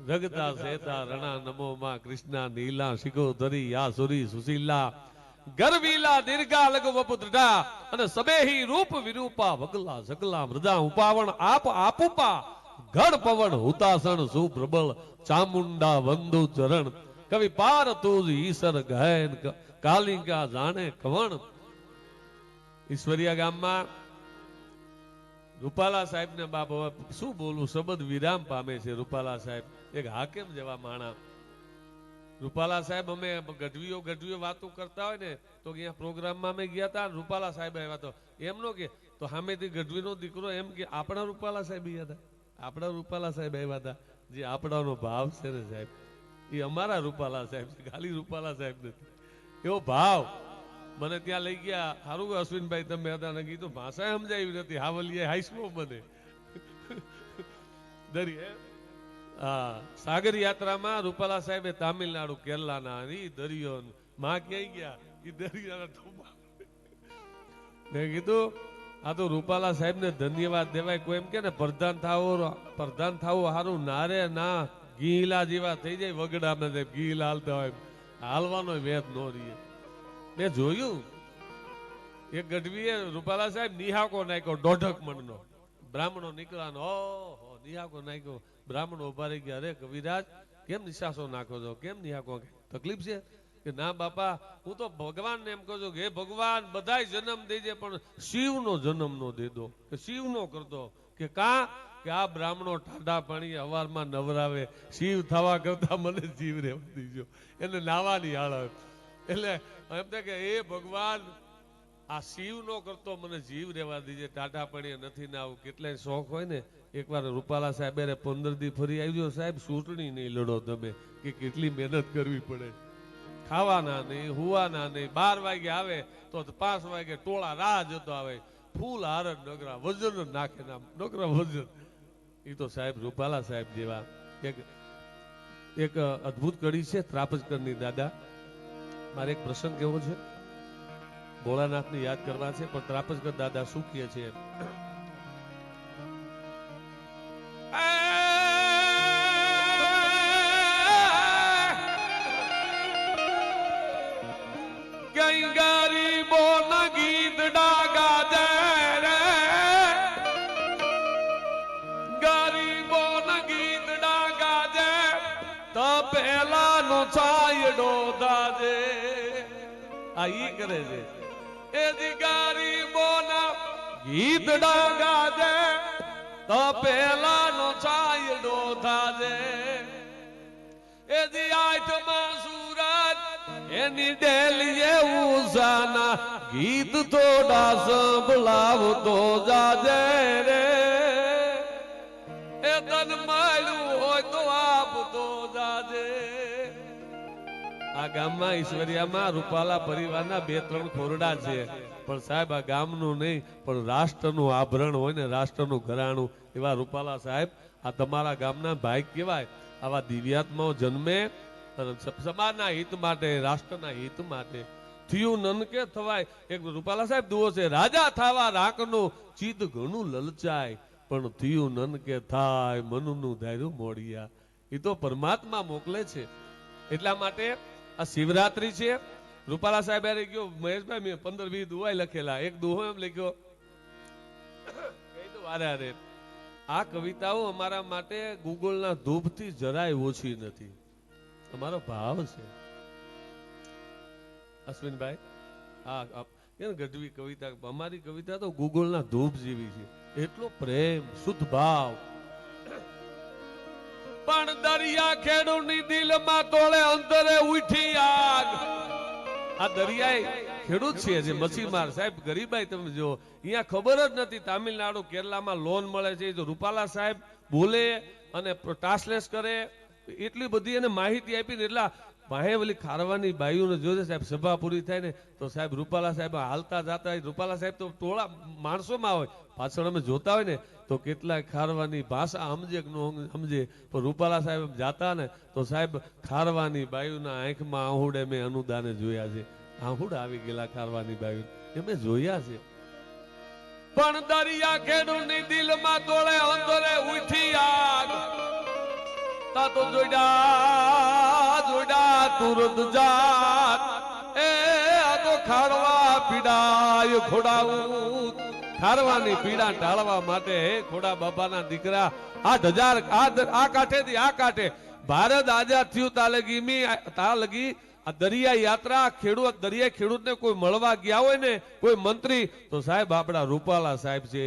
રગતા સેતા રણા નમો માં કૃષ્ણા નીલા શિખો ધરી યા સુરી સુશીલા ગરવીલા દીર્ઘા લઘુ વપુત્રતા અને સબેહી રૂપ વિરૂપા વગલા સગલા મૃદા ઉપાવણ આપ આપુપા ઘડ પવન હુતાસણ સુપ્રબળ ચામુંડા વંદુ ચરણ કવિ પાર તુજ ઈસર ગહેન કાલિકા જાણે કવણ. ઈશ્વરિયા ગામમાં રૂપાલા સાહેબ ને બાપ શું બોલું, શબ્દ વિરામ પામે છે. રૂપાલા સાહેબ એક હાકેમ જેવા માણા. રૂપાલા સાહેબ અમે ગઢવીઓ વાતો કરતા હોય ને તો અહીંયા પ્રોગ્રામમાં અમે ગયા હતા, રૂપાલા સાહેબ આવ્યા તો એમનો કે તો સામેથી ગઢવીનો દીકરો એમ કે આપણા રૂપાલા સાહેબ ગયા હતા, આપણા રૂપાલા સાહેબ આવ્યા હતા. જે આપણાનો ભાવ છે ને સાહેબ એ અમારા રૂપાલા સાહેબ છે, ખાલી રૂપાલા સાહેબ નથી. એવો ભાવ મને ત્યાં લઈ ગયા. સારું અશ્વિનભાઈ તમે હતા ને કીધું ભાષા સમજાવી નથી, હાવલીએ હાઈસ્મો મને દરી હા. સાગર યાત્રામાં રૂપાલા સાહેબે તામિલનાડુ કેરલાના ઈ દરિયો માં ક્યાંય ગયા ઈ દરિયાના ઢોબા. મેં કીધું આ તો રૂપાલા સાહેબ ને ધન્યવાદ દેવાય. કોઈ એમ કે ને પ્રધાન થાવું હારું નારે ના ગીલા જેવા થઈ જાય વગડામાં સાહેબ ગીલા હાલતા હોય હાલવાનો વેત નો રહીએ. મેં જોયું એક ગઢવીએ રૂપાલા સાહેબ નિહાકો નાખ્યો 1.5 મણનો બ્રાહ્મણો નીકળવાનો. ઓહો નિહાકો નાખ્યો. બ્રાહ્મણો ઉભા રહી ગયા. અરે કવિરાજ કેમ નિશાસો નાખો છો, કેમ નિહાકો તકલીફ છે? કે ના બાપા હું તો ભગવાનને એમ કહું છું કે હે ભગવાન બધાય જન્મ દેજે પણ શિવનો જન્મ નો દે દો, કે શિવ નો કરતો. કે કા કે આ બ્રાહ્મણો ઠાડા પાણી હવારમાં નવરાવે, શિવ થવા કરતા મને જીવ રહેવા દીજો, એને નાવાની હાલ. એટલે એમ થાય કે એ ભગવાન આ શિવ નો કરતો મને જીવ રહેવા દીજે, ટાટા પડીએ નથી ના આવું. કેટલાય શોખ હોય ને. એકવાર રૂપાલા સાહેબ 15 દી ફરી આવજો સાહેબ ચૂંટણી નહીં લડો તમે, કે કેટલી મહેનત કરવી પડે. ખાવાના નહીં, હુવાના નહીં. 12 વાગે આવે તો 5 વાગે ટોળા રાહ જતો આવે. ફૂલ હાર નગરા વજન નાખે ના નગરા વજન. એ તો સાહેબ રૂપાલા સાહેબ જેવા. એક અદ્ભુત કડી છે ત્રાપજકરની દાદા. મારે એક પ્રસંગ કેવો છે, ભોળાનાથને યાદ કરવા છે, પણ ત્રાપજકર દાદા શું કહે છે. ગરીબો ના ગીત ડાગા દે રે, ગરીબો ના ગીત ડાગા દે તો પેલા નો છાયડો દાદે. આ ઈ કરે છે એ દી ગરીબો ના ગીત ડાગા દે તો પેલા નો છાયડો દાદે. એ દી આઠમાં સુરત એની ડેલીએ ઉષાના ગીત થોડા સંભળાવતો જાજે રે. એ તન મળ્યું હોય તો આપતો જાજે. આ ગામમાં ઈશ્વરિયામાં રૂપાલા પરિવારના 2-3 ખોરડા છે, પણ સાહેબ આ ગામનું નહીં પણ રાષ્ટ્રનું આભરણ હોય ને, રાષ્ટ્રનું ઘરાણું એવા રૂપાલા સાહેબ. આ તમારા ગામના ભાઈ કહેવાય. આવા દિવ્યાત્માઓ જન્મે સમાજના હિત માટે, રાષ્ટ્રના હિત માટે. થયું નનકે થવાય. એક રૂપાલા સાહેબ દુઓ છે, રાજા થાવા રાકનું ચિત્ત ઘણું લલચાય પણ થયું નનકે થાય મનનું ધાર્યું મોડિયા. એ તો પરમાત્મા મોકલે છે. એટલા માટે આ શિવરાત્રી છે. રૂપાલા સાહેબ યારે ગયો મહેશભાઈ મેં 15-20 દુઆ લખેલા. એક દુહો એમ લખ્યો કહી દો વારે આ કવિતાઓ અમારા માટે ગૂગલના ધૂપથી જરાય ઓછી નથી. અમારો ભાવ છે અશ્વિનભાઈ. હા ગઢવી કવિતા, અમારી કવિતા તો ગૂગલના ધૂપ જેવી છે. એટલો પ્રેમ, શુદ્ધ ભાવ. પણ દરિયા ખેડૂની દિલમાં તોળે અંતરે ઉઠી આગ. આ દરિયા ખેડૂત છે જે મચ્છીમાર સાહેબ ગરીબાઈ તમે જો અહીંયા ખબર જ નથી. તામિલનાડુ કેરલામાં લોન મળે છે. તો રૂપાલા સાહેબ બોલે અને ટ્રાન્સલેટ કરે એટલી બધી એને માહિતી આપીને એટલા ભાહેવલી ખારવાની બાયુને જોજે સાહેબ. સભા પૂરી થાય ને તો સાહેબ રૂપાલા સાહેબ હાલતા જાતા હોય. રૂપાલા સાહેબ તો ટોળા માણસોમાં હોય, પાછળ અમે જોતા હોય ને તો કેટલાય ખારવાની ભાષા સમજે કે ન સમજે, પણ રૂપાલા સાહેબ જાતા ને તો સાહેબ ખારવાની બાયુના આંખમાં આહુડે મેં અનુદાને જોયા છે. આહુડ આવી ગયેલા ખારવાની બાયુ એ મેં જોયા છે. પણ દરિયા ખેડૂની દિલમાં તોળે અંતરે ઉઠી આગ. તા તો જોડા જોડા તુરત જાત એ આ તો ખારવા પીડાય ખોડાવું ખારવાની પીડા ટાળવા માટે હે ખોડા બાપાના દીકરા 8000 આ કાંઠેથી આ કાંઠે ભારત આઝાદ થયું તા લગી આ દરિયા યાત્રા દરિયા ખેડૂતને કોઈ મળવા ગયા હોય ને કોઈ મંત્રી તો સાહેબ આપણા રૂપાલા સાહેબ છે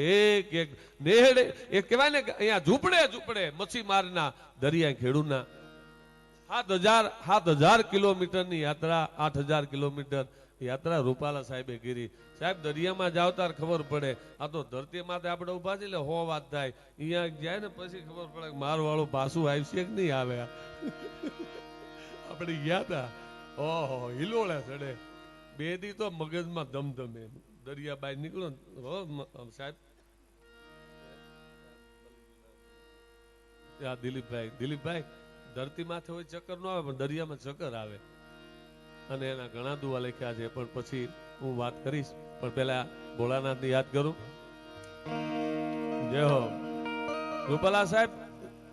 એક નેહડે એ કહેવાય ને અહીંયા ઝૂંપડે મચ્છીમારના દરિયા ખેડૂતના 7000 કિલોમીટરની યાત્રા 8000 કિલોમીટર યાત્રા રૂપાલા સાહેબે કરી સાહેબ દરિયામાં જાવ તાર ખબર પડે આ તો ધરતી માથે આપણે ઉભા છે એટલે 100 વાત થાય અહીંયા જાય ને પછી ખબર પડે મારું વાળું પાછું આવશે કે નહીં આવે આપણે ગયા હતા ઓહો હિલોળે ચડે 2 દી તો મગજમાં ધમધમે દરિયા બહાર નીકળો સાહેબ દિલીપભાઈ ધરતી માથે હોય ચક્કર ન આવે પણ દરિયામાં ચક્કર આવે અને એના ઘણા દુઆ લખ્યા છે પણ પછી હું વાત કરીશ પણ પેલા ભોળાનાથને યાદ કરું જય હો રૂપાલા સાહેબ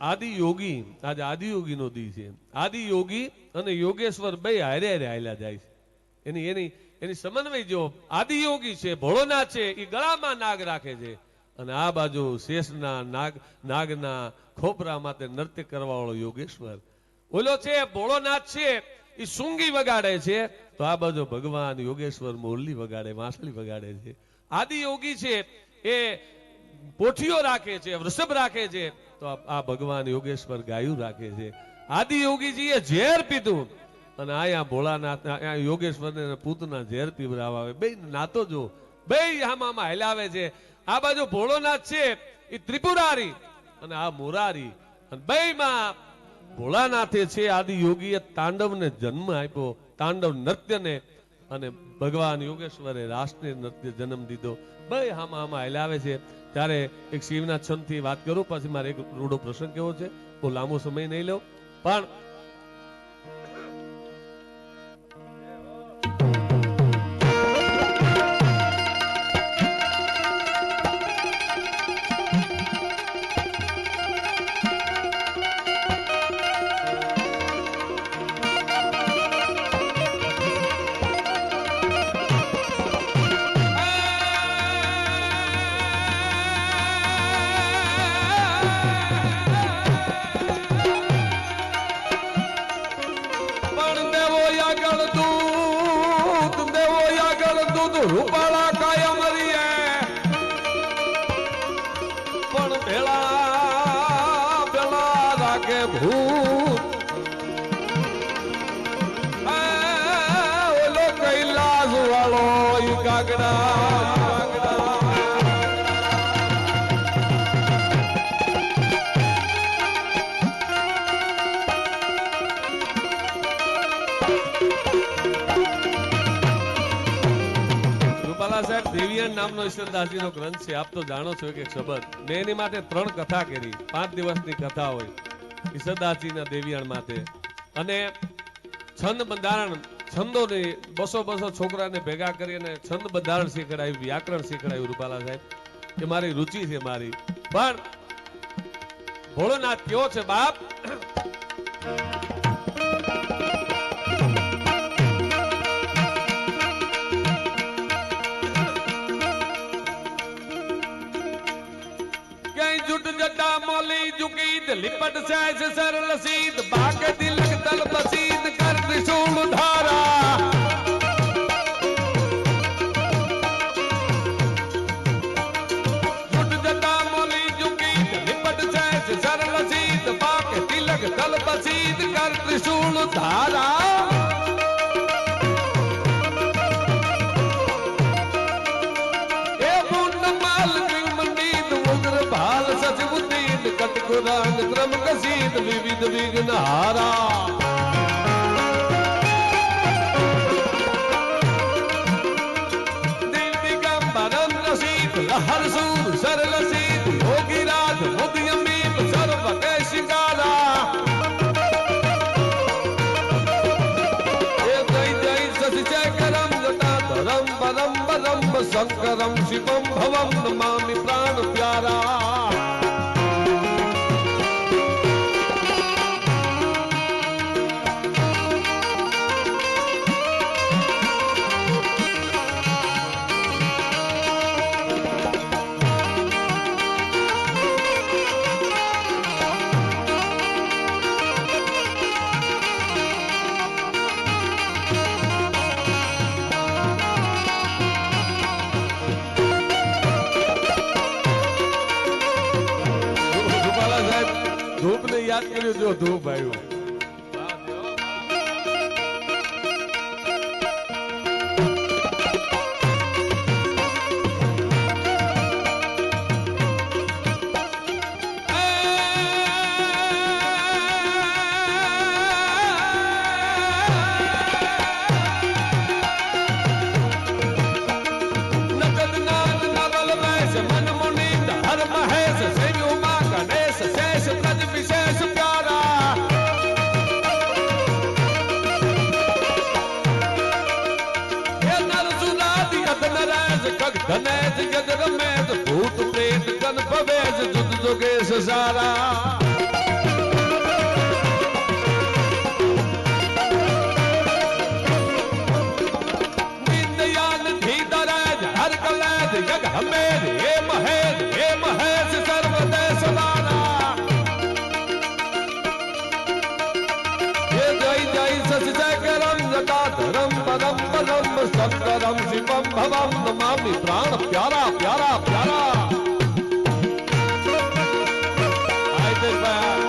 આદિ યોગી આજે આદિ યોગી નો દી છે આદિ યોગી અને યોગેશ્વર બે હારે હાલ્યા જાય છે એની સમન્વય જો આદિ યોગી છે ભોળોનાથ છે એ ગળામાં નાગ રાખે છે અને આ બાજુ શેષના નાગના ખોપરા માટે નૃત્ય કરવા વાળો યોગેશ્વર ઓલો છે ભોળોનાથ છે એ સુંગી વગાડે છે તો આ બાજુ ભગવાન યોગેશ્વર મુરલી વગાડે વાંસળી વગાડે છે આદિ યોગી છે એ પોઠીઓ રાખે છે વૃષભ રાખે છે તો આ ભગવાન યોગેશ્વર ગાયું રાખે છે આદિ યોગીજી એ ઝેર પીધું અને આયા ભોળાનાથ યોગેશ્વર ને પૂતના ઝેર પીવરાવા આવે બે નાતો જો બે આમાં હલાવે છે આ બાજુ ભોળોનાથ છે એ ત્રિપુરારી અને આ મુરારી અને બે માં ભોળાનાથે છે આદિ યોગીએ તાંડવને જન્મ આપ્યો તાંડવ નૃત્યને અને ભગવાન યોગેશ્વરે રાષ્ટ્રીય નૃત્ય જન્મ દીધો બે આમાં હલાવે છે ત્યારે એક શિવના છંદ થી વાત કરું પછી મારે એક રૂડો પ્રસંગ કેવો છે બહુ લાંબો સમય નહીં લઉં પણ રૂપાળા કાયમ રીએ પણ ભેળા રાખે ભૂત ઓલો કૈલાસ વાળો કાગડા સાહેબ દેવિયાન નામનો ઈશ્વરદાસજીનો ગ્રંથ છે આપ તો જાણો છો કે શબ્દ મેં એની માટે 3 કથા કરી 5 દિવસની કથા હોય ઈશ્વરદાસજીના દેવિયાન માટે અને છંદ બંધારણ છંદોની 200 છોકરાને ભેગા કરી અને છંદ બંધારણ શીખડાયું વ્યાકરણ શીખડાયું રૂપાલા સાહેબ કે મારી રુચિ છે મારી પણ ભોળોનાથ કેવો છે બાપ मोली जुकीद लिपट सहज सरल सीध बाग तिलक तल बसीद कर त्रिशूल धारा जुट जटा मोली जुकीद लिपट सहज सरल सीध बाग तिलक तल बसीद कर त्रिशूल धारा कटकुरान क्रम कसीद विविध विघ्न हारा दिव्यगंबरम रसीद लहर सूर सरल सीद योगिराज मुदयमी सर्व के शिकारा जय जय शशि शेखरम जटा धरम परम परम शंकरम शिवम भवम नमामि प्राण प्यारा જો ધૂપ આવ્યું. धनेज गज रमेज भूत प्रेत गण भवेज जुद जोगेश सारा दीनदयाल धीधरेज हर कलेज यग हमेज हे महेश सर्वदेश वाला हे जय जय सच जय करम जटाधरम पदम पदम शंकरम शिवम भवम नमामि प्राण प्यारा प्यारा प्यारा आए देख भाई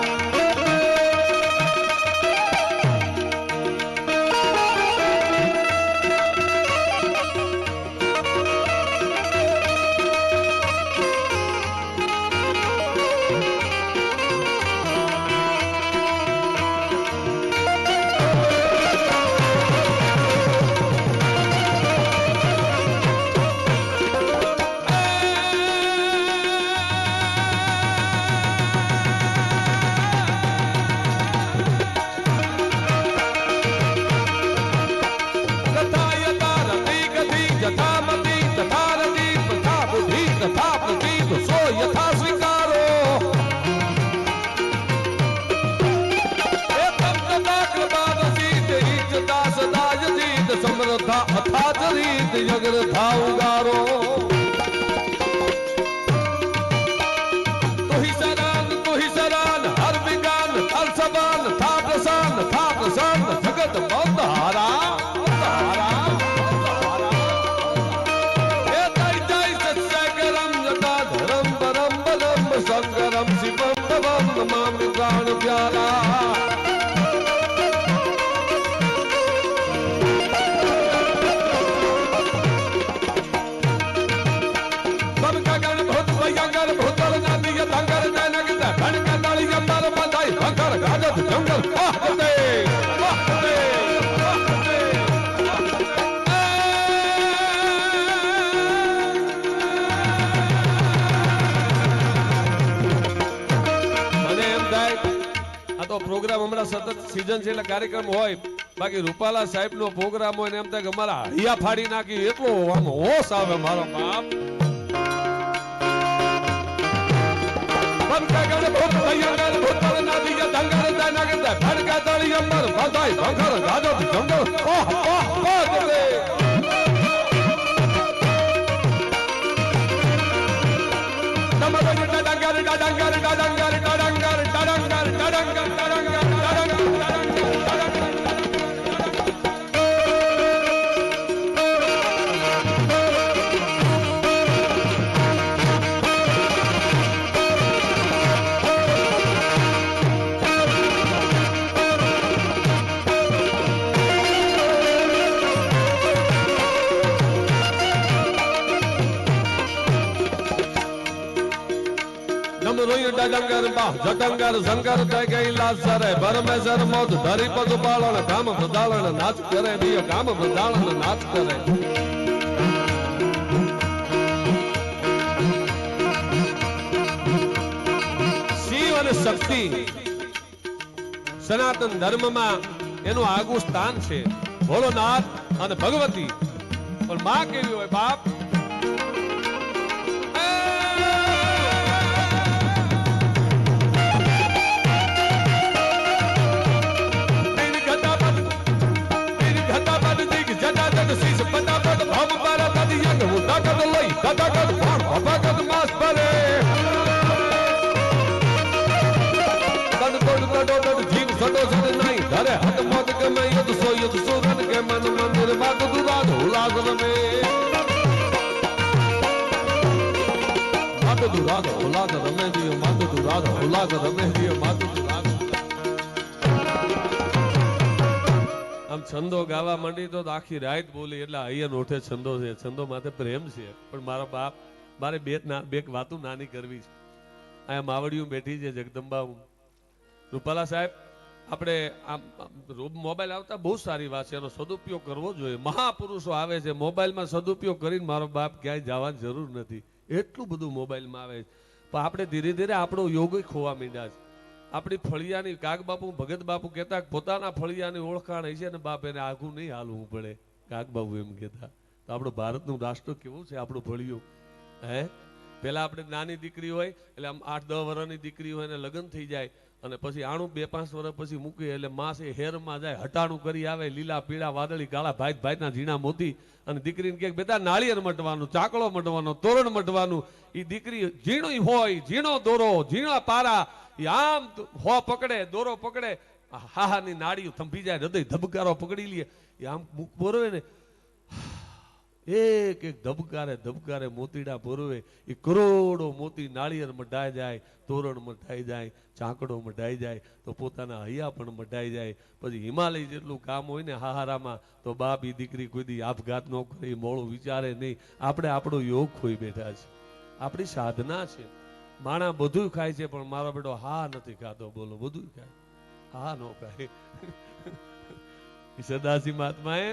जगर था उगारो तू ही सरान हर विगान हर सबान था प्रसन्न जगत बहुत हारा हे जय जय सत्य करम जटा धरम परम बलम शंकरम शिवम भवम नमामि प्राण प्यारा जंगल પ્રોગ્રામ હમણાં સતત સીઝન છે એટલે કાર્યક્રમ હોય બાકી રૂપાલા સાહેબ નો પ્રોગ્રામ હોય ને એમ થાય કે અમારા હૈયા ફાડી નાખી એટલો આમ હોશ આવે મારો બાપ બંકા ગણ ભૂત ભયંકર ભૂતલ નાદી કે દંગર દાના કે ફડકા તળી અંબર બધાય ભંગર ગાજો જંગલ ઓહ ઓહ ઓહ દે નમદે ડંગર ડંગર ડંગર ડંગર डंगर बाह जटंगर शंकर जय कैलाश सरे परमेश्वर मोद धरी पग पालन काम बदालन नाच करे दियो काम बदालन नाच करे शिव અને શક્તિ સનાતન ધર્મમાં એનું આગવું સ્થાન છે ભોળોનાથ અને ભગવતી પણ માં કેવી હોય બાપ शीश पटापट भव पर तद यंग उदाकत लई कदाकत भाण भवकत मास परे तद कोड कडोड जीव सटो सद नहीं धरे हत मत के मैं युद्ध सो युद्ध सुरन के मन मंदिर बात दुराद उलाद में मात दुराद उलाद में दियो मात दुराद उलाद में दियो मात दुराद છંદો ગાવા માંડી તો આખી રાત બોલી. એટલે અહીંયા ઓઠે છંદો છે, છંદો માથે પ્રેમ છે. પણ મારા બાપ મારે બે વાતો નાની કરવી છે. અહીંયા માવડિયું બેઠી છે જગદંબા. રૂપાલા સાહેબ, આપણે મોબાઈલ આવતા બહુ સારી વાત છે, એનો સદુપયોગ કરવો જોઈએ. મહાપુરુષો આવે છે, મોબાઈલમાં સદુપયોગ કરીને મારો બાપ ક્યાંય જવાની જરૂર નથી. એટલું બધું મોબાઈલમાં આવે છે. પણ આપણે ધીરે ધીરે આપણો યોગ ખોવા માંડ્યા છે. આપણી ફળિયાની કાગ બાપુ ભગત બાપુ કહેતા પોતાના ફળિયાની ઓળખાણ છે ને બાપ એને આઘું નહીં હાલવું પડે. કાગ બાપુ એમ કહેતા. તો આપણું ભારતનું રાષ્ટ્ર કેવું છે આપણું ફળિયું. હે, પેલા આપણે નાની દીકરી હોય એટલે આમ 8-10 વર્ષની દીકરી હોય ને લગ્ન થઈ જાય અને પછી 2-5 વર્ષ પછી મૂકી એટલે માસે હેરમાં જાય, હટાણું કરી આવે, લીલા પીળા વાદળી કાળા ભાઈના ઝીણા મોતી. અને દીકરીને કે બેટા નાળિયેર મટવાનું, ચાકળો મટવાનો, તોરણ મટવાનું. એ દીકરી ઝીણી હોય, ઝીણો દોરો, ઝીણા પારા, આમ હો પકડે, દોરો પકડે, હાહાની નાળીઓ થંભી જાય, હૃદય ધબકારો પકડી લે. એ આમ મુખ બોરવે ને, એક એક ધબકારે મોતીડા પોરવે. એ કરોડો મોતી નાળિયેર મઢાઈ જાય, તોરણ મઢાઈ જાય, ચાકડો મઢાઈ જાય, તો પોતાના હૈયા પણ મઢાઈ જાય. પછી હિમાલય જેટલું કામ હોય ને હાહારામાં, તો બાપ ઈ દીકરી કોઈ દી આપઘાત ન કરે, મોડું વિચારે નહીં. આપણે આપણો યોગ ખોઈ બેઠા છે, આપણી સાધના છે. માણા બધું ખાય છે પણ મારો બેટો હા નથી ખાતો. બોલો, બધું ખાય, હા નો ખાય. સદાસી મહાત્માએ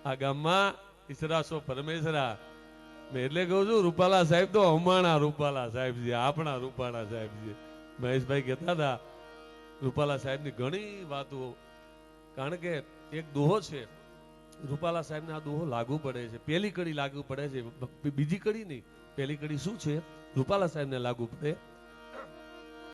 આ ગામમાં ઈસરાસો પરમેશ્વરા, મેં એટલે કહું છું રૂપાલા સાહેબ તો અમાણા રૂપાલા સાહેબ છે, આપણા રૂપાલા સાહેબ છે. મહેશભાઈ કહેતા હતા રૂપાલા સાહેબની ઘણી વાતો, કારણ કે એક દોહો છે રૂપાલા સાહેબને, આ દોહો લાગુ પડે છે. પહેલી કડી લાગુ પડે છે, બીજી કડી નહીં. પહેલી કડી શું છે? રૂપાલા સાહેબને લાગુ પડે.